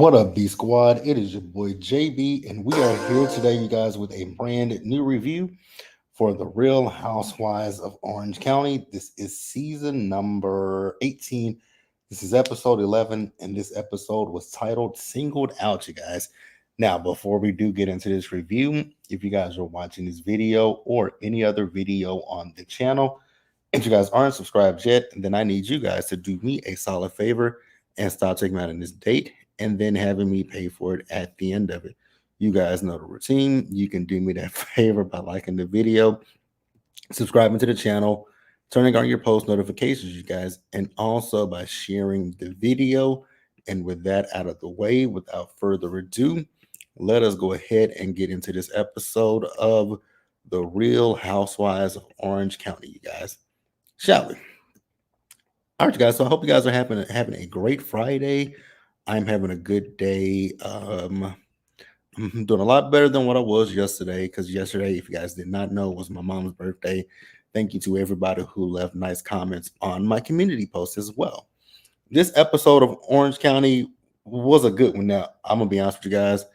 What up, B Squad? It is your boy JB, and we are here today, you guys, with a brand new review for the Real Housewives of Orange County. This is season number 18. This is episode 11, and this episode was titled Singled Out, you guys. Now, before we do get into this review, if you guys are watching this video or any other video on the channel, if you guys aren't subscribed yet, then I need you guys to do me a solid favor and stop taking me out on this date and then having me pay for it at the end of it. You guys know the routine. You can do me that favor by liking the video, subscribing to the channel, turning on your post notifications, you guys, and also by sharing the video. And with that out of the way, without further ado, let us go ahead and get into this episode of The Real Housewives of Orange County, you guys. Shall we? All right, you guys. So I hope you guys are having a great Friday. I'm having a good day. I'm doing a lot better than what I was yesterday because yesterday, if you guys did not know, was my mom's birthday. Thank you to everybody who left nice comments on my community post as well. This episode of Orange County was a good one. Now, I'm gonna be honest with you guys.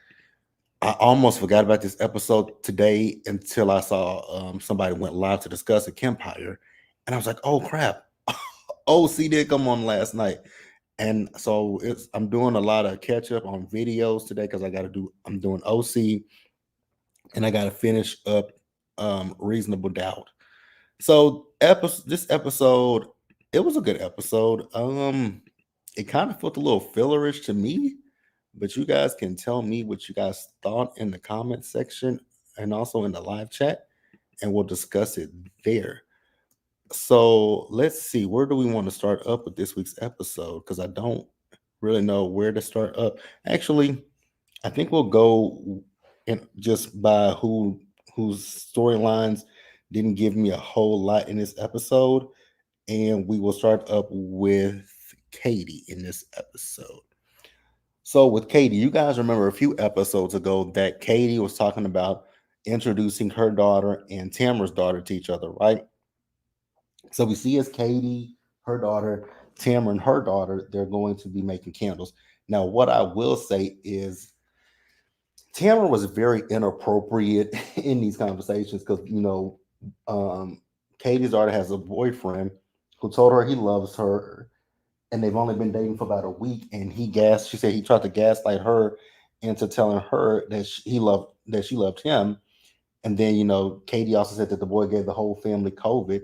I almost forgot about this episode today until I saw somebody went live to discuss a Kempire, and I was like, "Oh crap!" OC did come on last night. And so I'm doing a lot of catch up on videos today because I'm doing OC and I gotta finish up Reasonable Doubt. So this episode, it was a good episode. It kind of felt a little fillerish to me, but you guys can tell me what you guys thought in the comment section and also in the live chat, and we'll discuss it there. So let's see, where do we want to start up with this week's episode? Because I don't really know where to start up. Actually, I think we'll go in just by whose storylines didn't give me a whole lot in this episode, and we will start up with Katie in this episode. So with Katie, you guys remember a few episodes ago that Katie was talking about introducing her daughter and Tamara's daughter to each other, right? So we see as Katie, her daughter, Tamara, and her daughter, they're going to be making candles. Now, what I will say is Tamara was very inappropriate in these conversations because, um, Katie's daughter has a boyfriend who told her he loves her, and they've only been dating for about a week. And she said he tried to gaslight her into telling her that she loved him. And then, Katie also said that the boy gave the whole family COVID.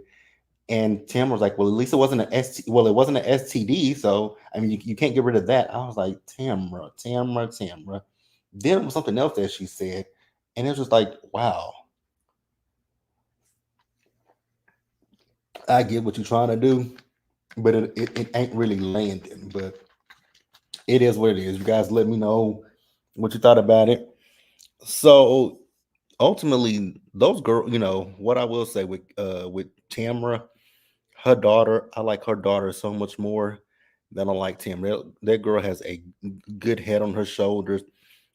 And Tim was like, "Well, at least it wasn't an it wasn't an STD. So I mean, you can't get rid of that." I was like, Tamra. Then it was something else that she said, and it was just like, wow, I get what you're trying to do, but it ain't really landing. But it is what it is. You guys, let me know what you thought about it. So ultimately, those girls, what I will say with Tamra, her daughter, I like her daughter so much more than I like Tim. That girl has a good head on her shoulders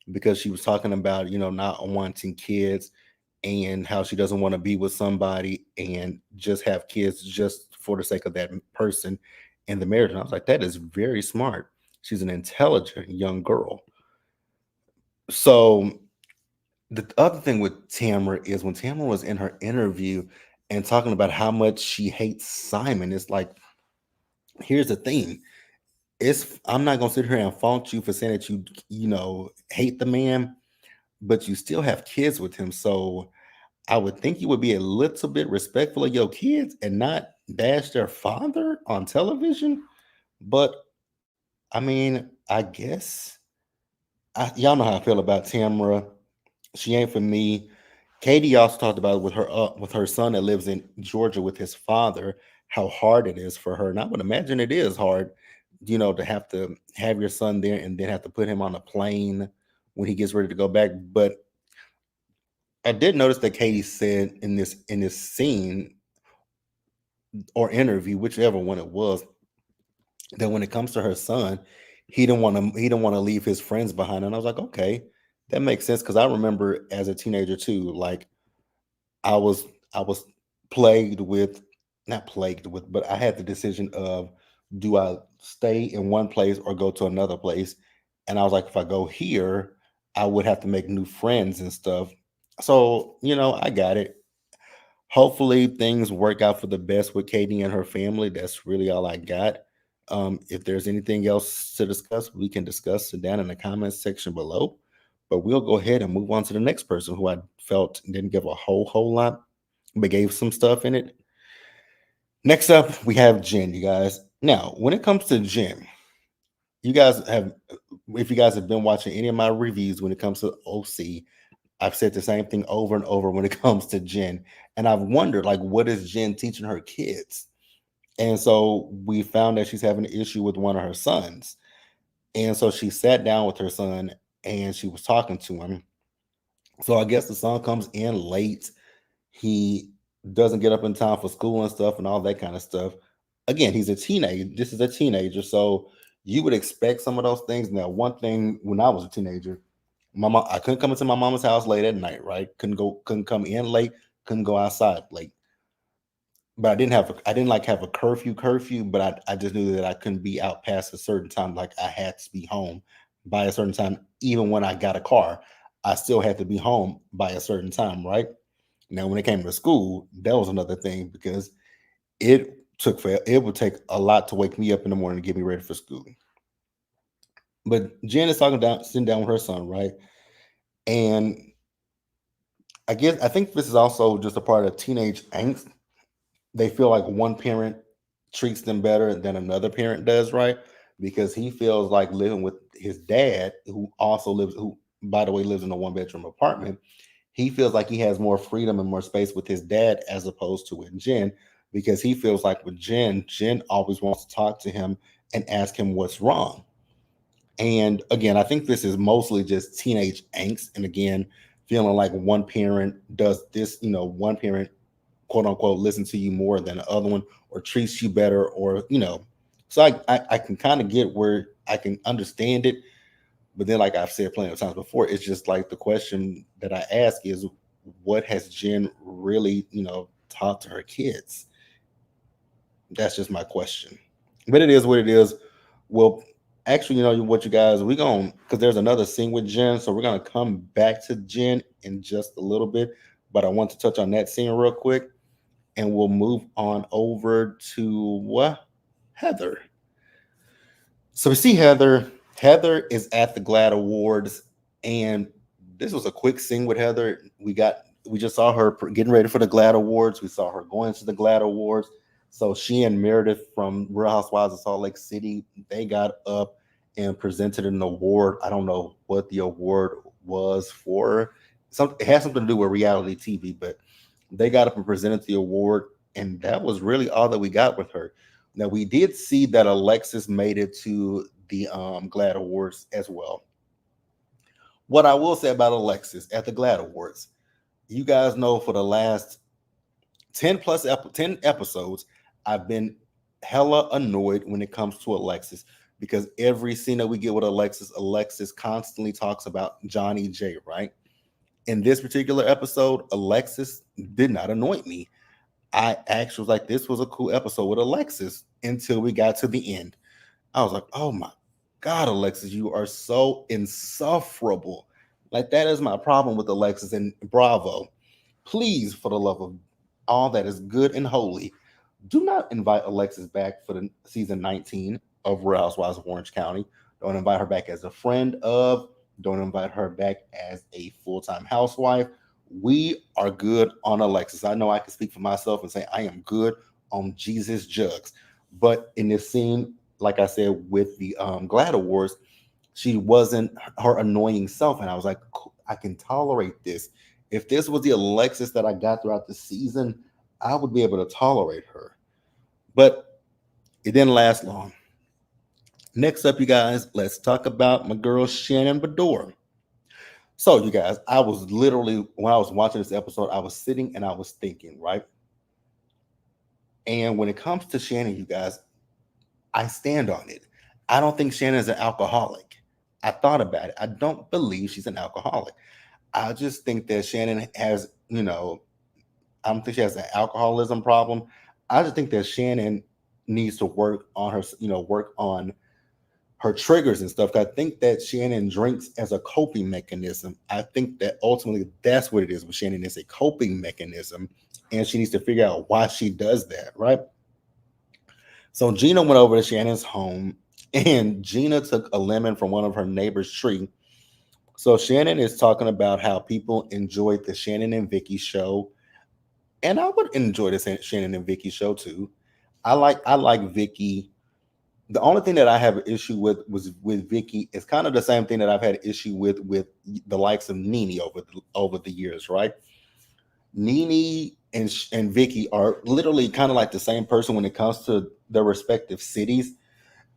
because she was talking about, not wanting kids and how she doesn't want to be with somebody and just have kids just for the sake of that person in the marriage. And I was like, that is very smart. She's an intelligent young girl. So the other thing with Tamara is when Tamara was in her interview and talking about how much she hates Simon, it's like, here's the thing. I'm not gonna sit here and fault you for saying that you hate the man, but you still have kids with him. So I would think you would be a little bit respectful of your kids and not bash their father on television. But I mean, I guess y'all know how I feel about Tamara. She ain't for me. Katie also talked about it with her son that lives in Georgia with his father, how hard it is for her. And I would imagine it is hard, to have to have your son there and then have to put him on a plane when he gets ready to go back. But I did notice that Katie said in this scene or interview, whichever one it was, that when it comes to her son, he didn't want to leave his friends behind. And I was like, okay, that makes sense because I remember as a teenager too, like I was I was plagued with not plagued with, but I had the decision of do I stay in one place or go to another place? And I was like, if I go here, I would have to make new friends and stuff. So, I got it. Hopefully things work out for the best with Katie and her family. That's really all I got. If there's anything else to discuss, we can discuss it down in the comments section below. But we'll go ahead and move on to the next person who I felt didn't give a whole lot, but gave some stuff in it. Next up, we have Jen, you guys. Now, when it comes to Jen, you guys have, if you guys have been watching any of my reviews when it comes to OC, I've said the same thing over and over when it comes to Jen. And I've wondered, like, what is Jen teaching her kids? And so we found that she's having an issue with one of her sons. And so she sat down with her son and she was talking to him. So I guess the son comes in late. He doesn't get up in time for school and stuff and all that kind of stuff. Again, he's a teenager. This is a teenager. So you would expect some of those things. Now, one thing when I was a teenager, my mom, I couldn't come into my mama's house late at night, right? Couldn't come in late, couldn't go outside late. But I didn't like have a curfew, but I just knew that I couldn't be out past a certain time. Like I had to be home by a certain time. Even when I got a car, I still had to be home by a certain time, right? Now, when it came to school, that was another thing because it would take a lot to wake me up in the morning to get me ready for school. But Jen is sitting down with her son, right? And I think this is also just a part of teenage angst. They feel like one parent treats them better than another parent does, right? Because he feels like living with his dad, who by the way lives in a one-bedroom apartment. He feels like he has more freedom and more space with his dad as opposed to with Jen, because he feels like with Jen always wants to talk to him and ask him what's wrong. And again, I think this is mostly just teenage angst. And again, feeling like one parent does this, one parent, quote unquote, listen to you more than the other one or treats you better, So I can kind of get where I can understand it. But then, like I've said plenty of times before, it's just like the question that I ask is, what has Jen really, taught to her kids? That's just my question. But it is what it is. Well, actually, what you guys, we're going, because there's another scene with Jen. So we're going to come back to Jen in just a little bit. But I want to touch on that scene real quick. And we'll move on over to Heather. So we see Heather. Heather is at the GLAAD Awards, and this was a quick scene with Heather. We just saw her getting ready for the GLAAD Awards. We saw her going to the GLAAD Awards. So she and Meredith from Real Housewives of Salt Lake City, they got up and presented an award. I don't know what the award was for. It has something to do with reality TV, but they got up and presented the award, and that was really all that we got with her. Now we did see that Alexis made it to the GLAAD Awards as well. What I will say about Alexis at the GLAAD Awards, you guys know for the last 10 episodes, I've been hella annoyed when it comes to Alexis, because every scene that we get with Alexis constantly talks about Johnny J, right? In this particular episode, Alexis did not annoy me. I actually was like, this was a cool episode with Alexis until we got to the end. I was like, oh my God, Alexis, you are so insufferable. Like, that is my problem with Alexis. And Bravo, please, for the love of all that is good and holy, do not invite Alexis back for the season 19 of Real Housewives of Orange County. Don't invite her back as a friend of. Don't invite her back as a full-time housewife. We are good on Alexis. I know I can speak for myself and say I am good on Jesus Jugs. But in this scene, like I said, with the GLAAD Awards, she wasn't her annoying self. And I was like, I can tolerate this. If this was the Alexis that I got throughout the season, I would be able to tolerate her. But it didn't last long. Next up, you guys, let's talk about my girl Shannon Bedore. So, you guys, I was literally, when I was watching this episode, I was sitting and I was thinking, right? And when it comes to Shannon, you guys, I stand on it. I don't think Shannon is an alcoholic. I thought about it. I don't believe she's an alcoholic. I just think that Shannon has, I don't think she has an alcoholism problem. I just think that Shannon needs to work on her, work on her triggers and stuff. I think that Shannon drinks as a coping mechanism. I think that ultimately that's what it is with Shannon. It's a coping mechanism, and she needs to figure out why she does that, right? So Gina went over to Shannon's home, and Gina took a lemon from one of her neighbor's tree. So Shannon is talking about how people enjoyed the Shannon and Vicky show, and I would enjoy the Shannon and Vicky show too. I like Vicky. The only thing that I have an issue with was with Vicky is kind of the same thing that I've had an issue with the likes of Nene over the years, right? Nene and Vicky are literally kind of like the same person when it comes to their respective cities.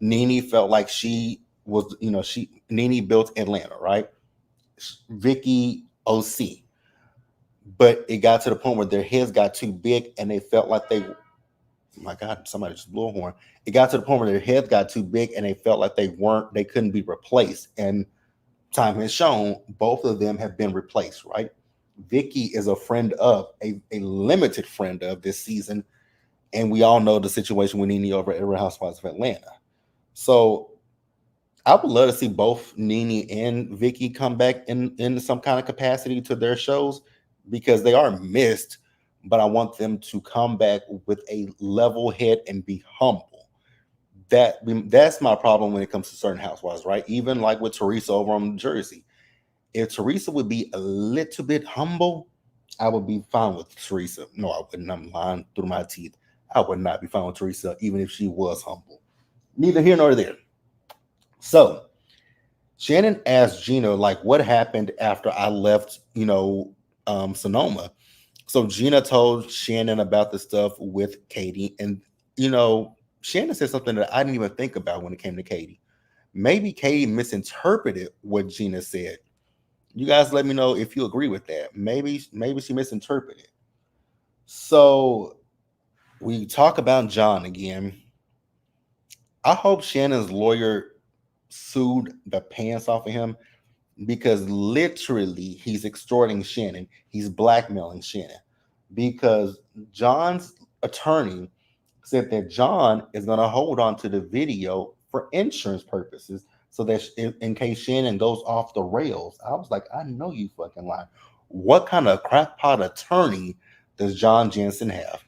Nene felt like she was, Nene built Atlanta, right? Vicky OC, but it got to the point where their heads got too big and they felt like they, my God, somebody just blew a horn. It got to the point where their heads got too big and they felt like they couldn't be replaced. And time has shown both of them have been replaced, right? Vicky is a friend of a limited friend of this season, and we all know the situation with Nene over at Real Housewives of Atlanta. So I would love to see both Nene and Vicky come back in some kind of capacity to their shows because they are missed, but I want them to come back with a level head and be humble. That's my problem when it comes to certain housewives, right? Even like with Teresa over on Jersey. If Teresa would be a little bit humble, I would be fine with Teresa. No, I wouldn't. I'm lying through my teeth. I would not be fine with Teresa, even if she was humble. Neither here nor there. So Shannon asked Gina, like, what happened after I left, Sonoma. So Gina told Shannon about the stuff with Katie. And, you know, Shannon said something that I didn't even think about when it came to Katie. Maybe Katie misinterpreted what Gina said. You guys let me know if you agree with that. Maybe she misinterpreted. So we talk about John again. I hope Shannon's lawyer sued the pants off of him because literally he's extorting Shannon. He's blackmailing Shannon because John's attorney said that John is going to hold on to the video for insurance purposes so that in case Shannon goes off the rails. I was like, I know you fucking lie. What kind of crackpot attorney does John Jensen have?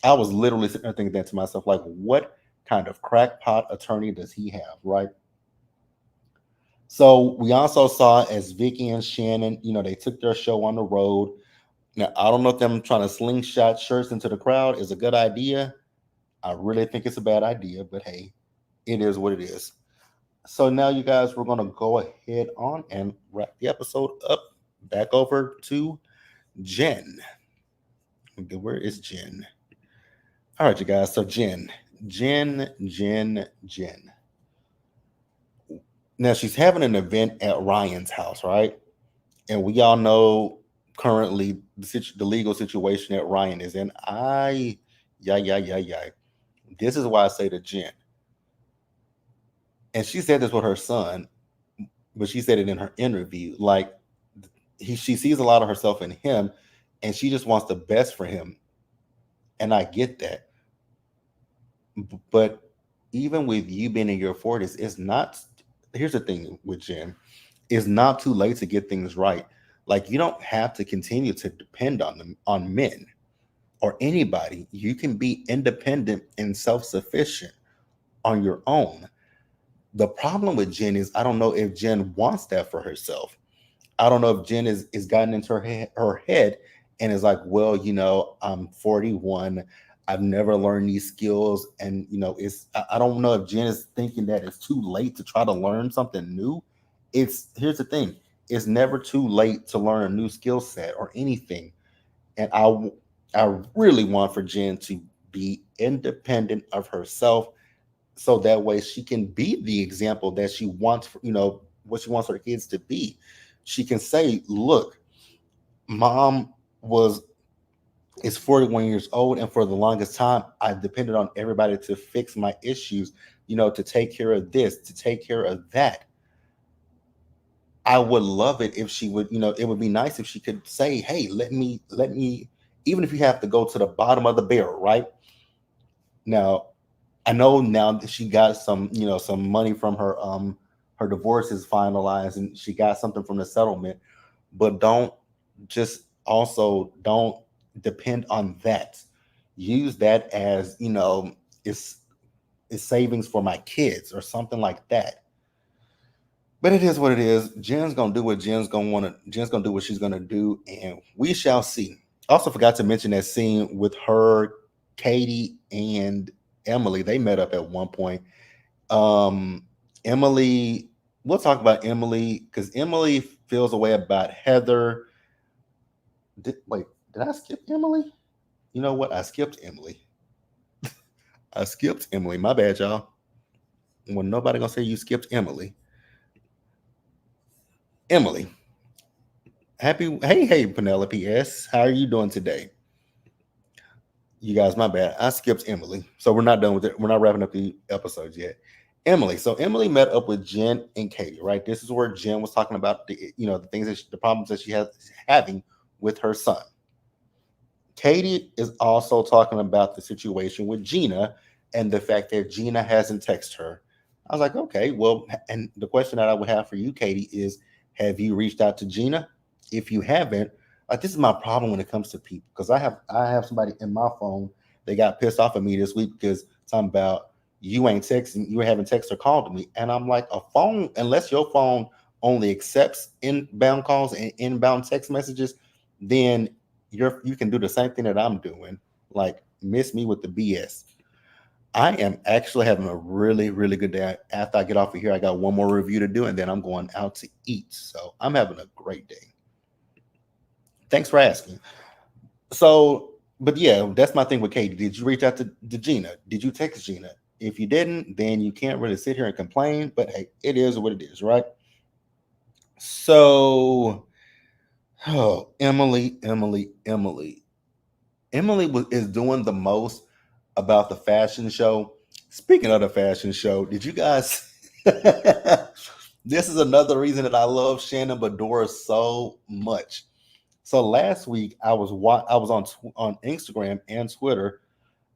I was literally sitting there thinking that to myself, like, what kind of crackpot attorney does he have, right? So we also saw as Vicky and Shannon, they took their show on the road. Now, I don't know if them trying to slingshot shirts into the crowd is a good idea. I really think it's a bad idea, but hey, it is what it is. So now, you guys, we're going to go ahead on and wrap the episode up. Back over to Jen. Where is Jen? All right, you guys. So Jen. Now she's having an event at Ryan's house, right? And we all know currently the legal situation that Ryan is in. Yeah. This is why I say to Jen, and she said this with her son, but she said it in her interview. Like she sees a lot of herself in him, and she just wants the best for him. And I get that, but even with you being in your 40s, it's not. Here's the thing with Jen: it's not too late to get things right. Like you don't have to continue to depend on men or anybody. You can be independent and self-sufficient on your own. The problem with Jen is I don't know if Jen wants that for herself. I don't know if Jen is gotten into her head and is like, well, I'm 41. I've never learned these skills, and it's I don't know if Jen is thinking that it's too late to try to learn something new. It's Here's the thing: it's never too late to learn a new skill set or anything, and I really want for Jen to be independent of herself so that way she can be the example that she wants, what she wants her kids to be. She can say, look, mom was is 41 years old, and for the longest time I depended on everybody to fix my issues, to take care of this, to take care of that. I would love it if she would, it would be nice if she could say, hey, let me, even if you have to go to the bottom of the barrel, right? Now I know now that she got some, some money from her divorce is finalized and she got something from the settlement, but don't depend on that. Use that as, it's it's savings for my kids or something like that. But it is what it is. Jen's gonna do what Jen's gonna do what she's gonna do, and we shall see. Also forgot to mention that scene with her, Katie, and Emily. They met up at one point. Um, Emily, we'll talk about Emily because Emily feels a way about Heather. Wait, did I skip Emily? You know what? I skipped Emily. I skipped Emily. My bad, y'all. Well, nobody gonna say you skipped Emily. Emily. Hey, Penelope S. How are you doing today? You guys, my bad. I skipped Emily. So we're not done with it. We're not wrapping up the episodes yet. Emily. So Emily met up with Jen and Katie, right? This is where Jen was talking about the things the problems that she has having with her son. Katie is also talking about the situation with Gina and the fact that Gina hasn't texted her. I was like, okay, well, and the question that I would have for you, Katie, is have you reached out to Gina? If you haven't, like this is my problem when it comes to people because I have somebody in my phone. They got pissed off at me this week because talking about you haven't texted or called to me, and I'm like a phone unless your phone only accepts inbound calls and inbound text messages, then you can do the same thing that I'm doing. Like miss me with the BS. I am actually having a really, really good day. After I get off of here, I got one more review to do, and then I'm going out to eat. So I'm having a great day. Thanks for asking. So, but yeah, that's my thing with Katie. Did you reach out to Gina? Did you text Gina? If you didn't, then you can't really sit here and complain. But hey, it is what it is, right? So, oh, Emily is doing the most about the fashion show. Speaking of the fashion show, did you guys? This is another reason that I love Shannon Bedora so much. So last week I was on Instagram and Twitter,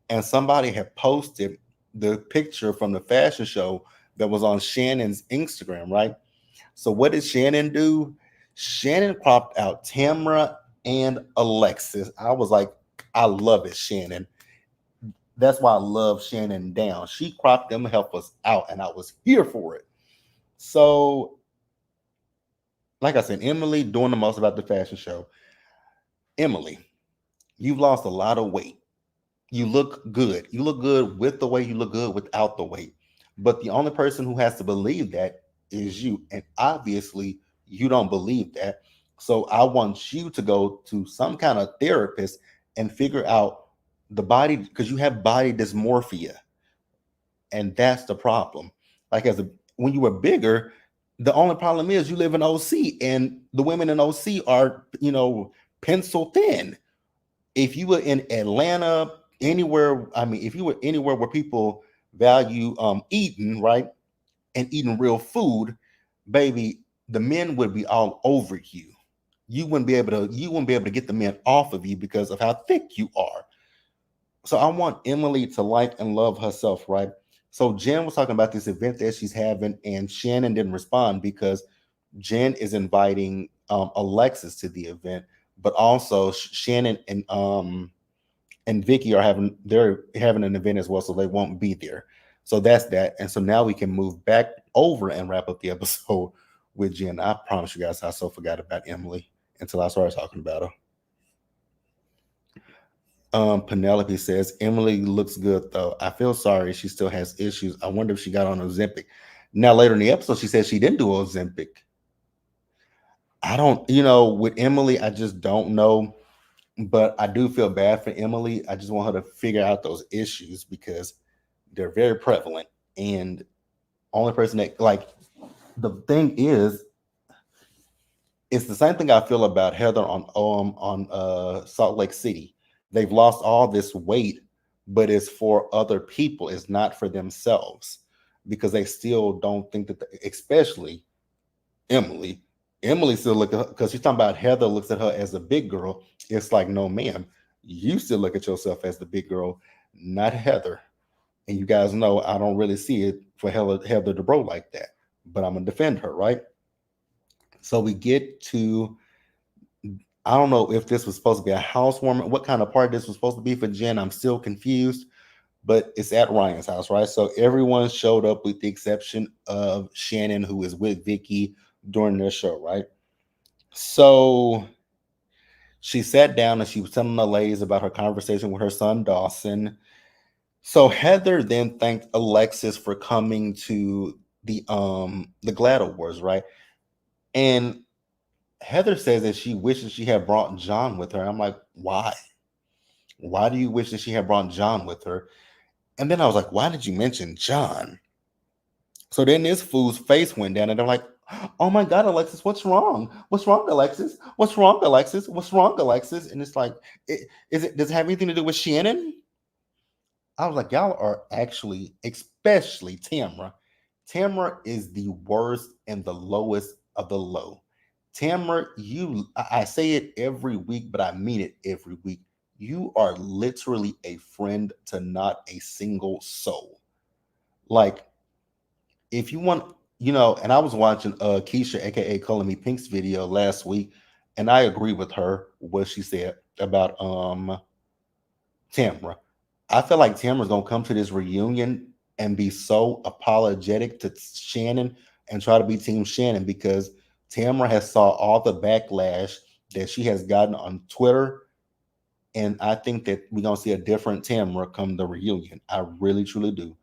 and somebody had posted the picture from the fashion show that was on Shannon's Instagram, right? So what did Shannon do? Shannon cropped out Tamra and Alexis. I was like, I love it, Shannon. That's why I love Shannon down. She cropped them, help us out, and I was here for it. So, like I said, Emily doing the most about the fashion show. Emily, you've lost a lot of weight. You look good. You look good with the weight, you look good without the weight. But the only person who has to believe that is you. And obviously, you don't believe that. So I want you to go to some kind of therapist and figure out the body because you have body dysmorphia. And that's the problem. Like when you were bigger, the only problem is you live in OC and the women in OC are, pencil thin. If you were in Atlanta, anywhere, I mean, if you were anywhere where people value eating, right, and eating real food, baby, the men would be all over you. You wouldn't be able to get the men off of you because of how thick you are. So I want Emily to like and love herself, right? So Jen was talking about this event that she's having, and Shannon didn't respond because Jen is inviting Alexis to the event, but also Shannon and Vicky they're having an event as well, so they won't be there. So that's that. And so now we can move back over and wrap up the episode with Jen. I promise you guys, I so forgot about Emily until I started talking about her. Penelope says Emily looks good though. I feel sorry she still has issues. I wonder if she got on Ozempic. Now later in the episode, she says she didn't do Ozempic. I don't, with Emily, I just don't know. But I do feel bad for Emily. I just want her to figure out those issues because they're very prevalent. And only person that like the thing is, it's the same thing I feel about Heather on Salt Lake City. They've lost all this weight, but it's for other people. It's not for themselves because they still don't think that, especially Emily. Emily still look at her because she's talking about Heather looks at her as a big girl. It's like, no, ma'am, you still look at yourself as the big girl, not Heather. And you guys know I don't really see it for Heather Dubrow like that. But I'm gonna defend her, right? So we get to, I don't know if this was supposed to be a housewarming, what kind of party this was supposed to be for Jen. I'm still confused, but it's at Ryan's house, right? So everyone showed up with the exception of Shannon, who is with Vicky during their show, right? So she sat down and she was telling the ladies about her conversation with her son Dawson. So Heather then thanked Alexis for coming to the Glad Awards, right? And Heather says that she wishes she had brought John with her. I'm like, why? Why do you wish that she had brought John with her? And then I was like, why did you mention John? So then this fool's face went down and they're like, oh my God, Alexis, what's wrong? What's wrong, Alexis? What's wrong, Alexis? What's wrong, Alexis? And it's like, does it have anything to do with Shannon? I was like, y'all are actually, especially Tamra. Tamra is the worst and the lowest of the low. Tamra, I say it every week, but I mean it every week. You are literally a friend to not a single soul. Like, if you want, and I was watching Keisha, aka Color Me Pink's video last week, and I agree with her what she said about Tamra. I feel like Tamra's gonna come to this reunion and be so apologetic to Shannon and try to be Team Shannon because Tamra has saw all the backlash that she has gotten on Twitter, and I think that we're gonna see a different Tamra come the reunion. I really truly do.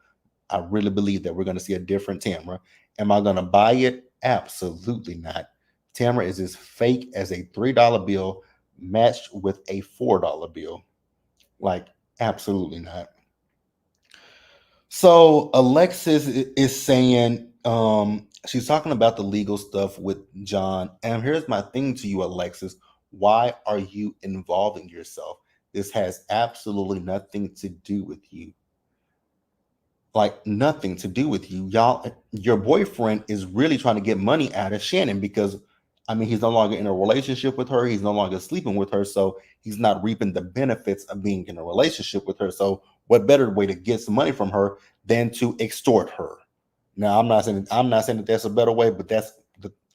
I really believe that we're gonna see a different Tamra. Am I gonna buy it? Absolutely not. Tamra is as fake as a $3 bill matched with a $4 bill. Like, absolutely not. So Alexis is saying, she's talking about the legal stuff with John. And here's my thing to you, Alexis. Why are you involving yourself? This has absolutely nothing to do with you. Like, nothing to do with you. Y'all, your boyfriend is really trying to get money out of Shannon because, I mean, he's no longer in a relationship with her. He's no longer sleeping with her. So he's not reaping the benefits of being in a relationship with her. So what better way to get some money from her than to extort her? Now, I'm not saying that that's a better way, but that's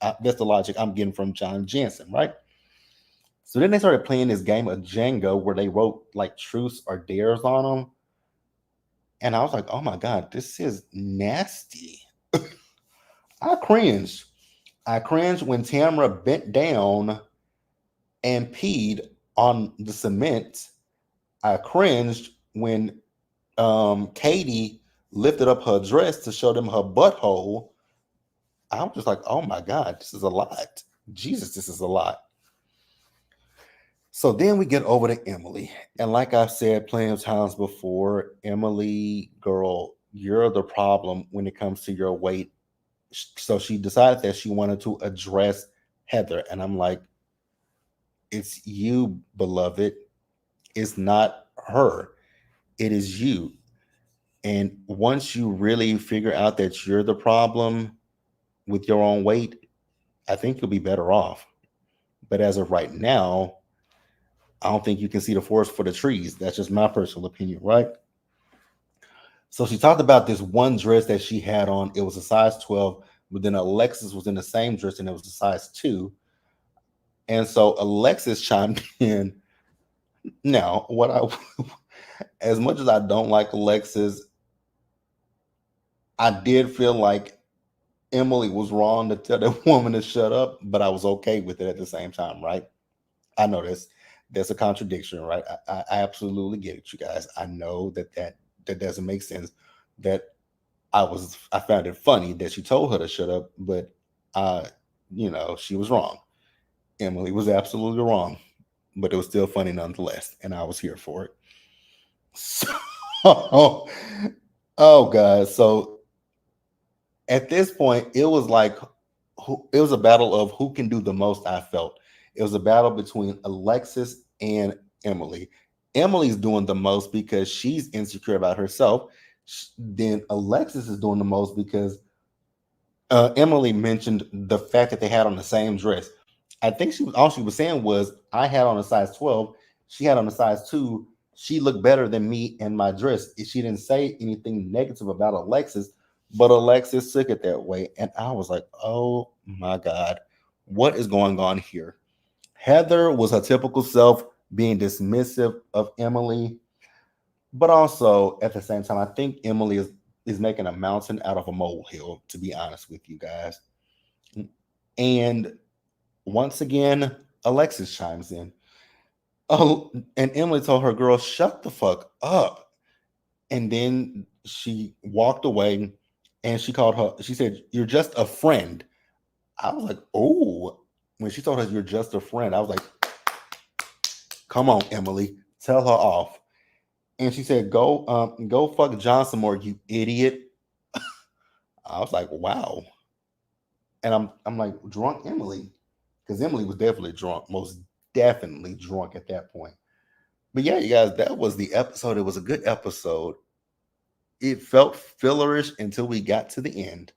the logic I'm getting from John Jensen, right? So then they started playing this game of Django where they wrote like truths or dares on them. And I was like, oh my God, this is nasty. I cringed. I cringed when Tamara bent down and peed on the cement. I cringed when Katie lifted up her dress to show them her butthole. I was just like, oh my God, this is a lot. Jesus, this is a lot. So then we get over to Emily. And like I've said plenty of times before, Emily, girl, you're the problem when it comes to your weight. So she decided that she wanted to address Heather. And I'm like, it's you, beloved. It's not her. It is you. And once you really figure out that you're the problem with your own weight, I think you'll be better off. But as of right now, I don't think you can see the forest for the trees. That's just my personal opinion, right? So she talked about this one dress that she had on. It was a size 12, but then Alexis was in the same dress and it was a size 2. And so Alexis chimed in. Now, as much as I don't like Alexis, I did feel like Emily was wrong to tell that woman to shut up, but I was okay with it at the same time, right? I know there's a contradiction, right? I absolutely get it, you guys. I know that doesn't make sense. That I found it funny that she told her to shut up, but uh, she was wrong. Emily was absolutely wrong, but it was still funny nonetheless, and I was here for it. So, oh god, so at this point, it was like it was a battle of who can do the most. I felt it was a battle between Alexis and Emily. Emily's doing the most because she's insecure about herself. Then Alexis is doing the most because Emily mentioned the fact that they had on the same dress. I think all she was saying was I had on a size 12, she had on a size 2. she looked better than me in my dress. She didn't say anything negative about Alexis, but Alexis took it that way. And I was like, oh my God, what is going on here? Heather was her typical self, being dismissive of Emily, but also at the same time, I think Emily is making a mountain out of a molehill, to be honest with you guys. And once again, Alexis chimes in. Oh, and Emily told her, girl, shut the fuck up. And then she walked away and she called her, she said, you're just a friend. I was like, oh, when she told her you're just a friend, I was like, come on, Emily, tell her off. And she said, go fuck Johnson more, you idiot. I was like, wow. And I'm like, drunk Emily. Because Emily was definitely drunk, most definitely drunk at that point. But yeah, you guys, that was the episode. It was a good episode. It felt fillerish until we got to the end.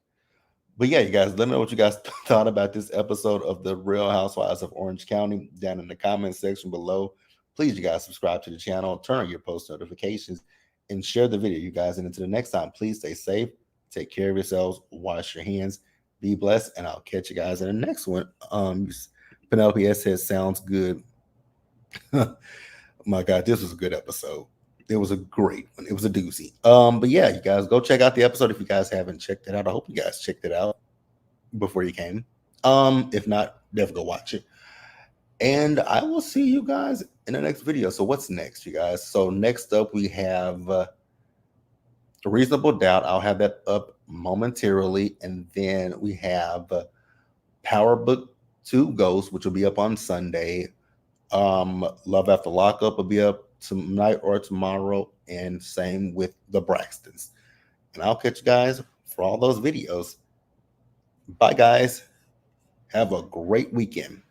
But yeah, you guys, let me know what you guys thought about this episode of The Real Housewives of Orange County down in the comment section below. Please, you guys, subscribe to the channel, turn on your post notifications, and share the video, you guys. And until the next time, please stay safe, take care of yourselves, wash your hands, be blessed, and I'll catch you guys in the next one. Penelope S says, sounds good. My God, this was a good episode. It was a great one. It was a doozy. But yeah, you guys go check out the episode if you guys haven't checked it out. I hope you guys checked it out before you came. If not, definitely go watch it. And I will see you guys in the next video. So what's next, you guys? So next up we have Reasonable Doubt. I'll have that up momentarily, and then we have Power Book 2 Ghost, which will be up on Sunday. Love After Lockup will be up tonight or tomorrow, and same with the Braxtons. And I'll catch you guys for all those videos. Bye, guys. Have a great weekend.